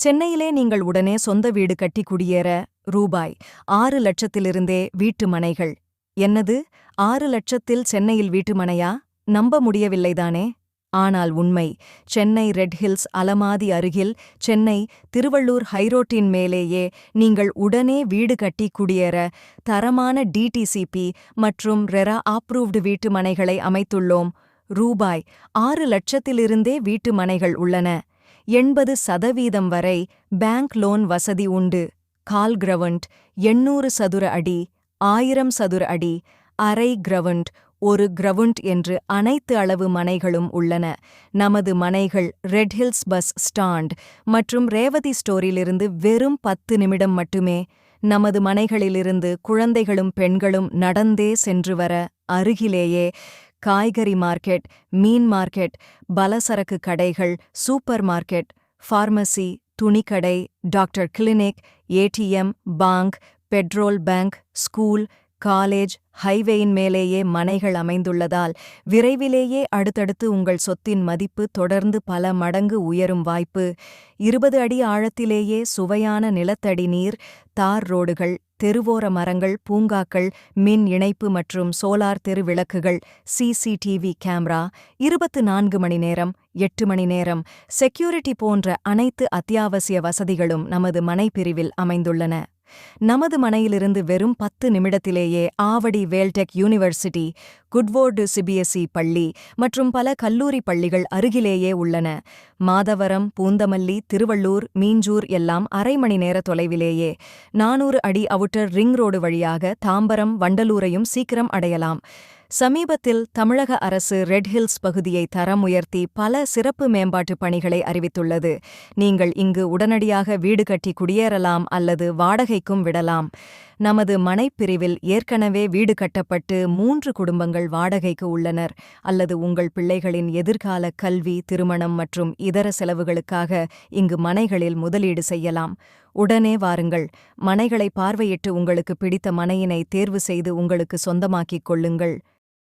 சென்னையிலே நீங்கள் உடனே சொந்த வீடு கட்டி குடியேற ரூபாய் 6 லட்சத்திலிருந்தே வீட்டு மனைகள். என்னது, 6 லட்சத்தில் சென்னையில் வீட்டு மனையா? நம்ப முடியவில்லைதானே? ஆனால் உண்மை. சென்னை ரெட் ஹில்ஸ் அலமாதி அருகில், சென்னை திருவள்ளூர் ஹைரோட்டின் மேலேயே நீங்கள் உடனே வீடு கட்டி குடியேற தரமான டிடிசிபி மற்றும் ரெரா அப்ரூவ்டு வீட்டு மனைகளை அமைத்துள்ளோம். ரூபாய் 6 லட்சத்திலிருந்தே வீட்டு மனைகள் உள்ளன. 80% வரை பேங்க் லோன் வசதி உண்டு. கால் கிரவுண்ட், 800 சதுர அடி, 1000 சதுர அடி, அரை கிரவுண்ட், 1 கிரவுண்ட் என்று அனைத்து அளவு மனைகளும் உள்ளன. நமது மனைகள் ரெட் ஹில்ஸ் பஸ் ஸ்டாண்ட் மற்றும் ரேவதி ஸ்டோரிலிருந்து வெறும் 10 நிமிடம் மட்டுமே. நமது மனைகளிலிருந்து குழந்தைகளும் பெண்களும் நடந்தே சென்று வர அருகிலேயே காய்கறி மார்க்கெட், மீன் மார்க்கெட், பலசரக்கு கடைகள், சூப்பர் மார்க்கெட், பார்மசி, துணிக்கடை, doctor clinic, ATM, bank, petrol bunk, school, college, ஹைவேயின் மேலேயே மனைகள் அமைந்துள்ளதால் விரைவிலேயே அடுத்தடுத்து உங்கள் சொத்தின் மதிப்பு தொடர்ந்து பல மடங்கு உயரும் வாய்ப்பு. 20 அடி ஆழத்திலேயே சுவையான நிலத்தடி நீர், தார் ரோடுகள், தெருவோர மரங்கள், பூங்காக்கள், மின் இணைப்பு மற்றும் சோலார் தெரு விளக்குகள், சிசிடிவி கேமரா, 24 மணி நேரம், 8 மணி நேரம் செக்யூரிட்டி போன்ற அனைத்து அத்தியாவசிய வசதிகளும் நமது மனைப்பிரிவில் அமைந்துள்ளன. நமது மனையிலிருந்து வெறும் 10 நிமிடத்திலேயே ஆவடி வேல்டெக் யூனிவர்சிட்டி, குட்வோர்டு சிபிஎஸ்இ பள்ளி மற்றும் பல கல்லூரி பள்ளிகள் அருகிலேயே உள்ளன. மாதவரம், பூந்தமல்லி, திருவள்ளூர், மீஞ்சூர் எல்லாம் அரை மணி நேர தொலைவிலேயே. 400 அடி அவுட்டர் ரிங் ரோடு வழியாக தாம்பரம், வண்டலூரையும் சீக்கிரம் அடையலாம். சமீபத்தில் தமிழக அரசு ரெட் ஹில்ஸ் பகுதியை தரம் உயர்த்தி பல சிறப்பு மேம்பாட்டு பணிகளை அறிவித்துள்ளது. நீங்கள் இங்கு உடனடியாக வீடு கட்டி குடியேறலாம் அல்லது வாடகைக்கும் விடலாம். நமது மனைப்பிரிவில் ஏற்கனவே வீடு கட்டப்பட்டு 3 குடும்பங்கள் வாடகைக்கு உள்ளனர். அல்லது உங்கள் பிள்ளைகளின் எதிர்கால கல்வி, திருமணம் மற்றும் இதர செலவுகளுக்காக இங்கு மனைகளில் முதலீடு செய்யலாம். உடனே வாருங்கள். மனைகளை பார்வையிட்டு உங்களுக்கு பிடித்த மனையினை தேர்வு செய்து உங்களுக்கு சொந்தமாக்கிக் கொள்ளுங்கள்.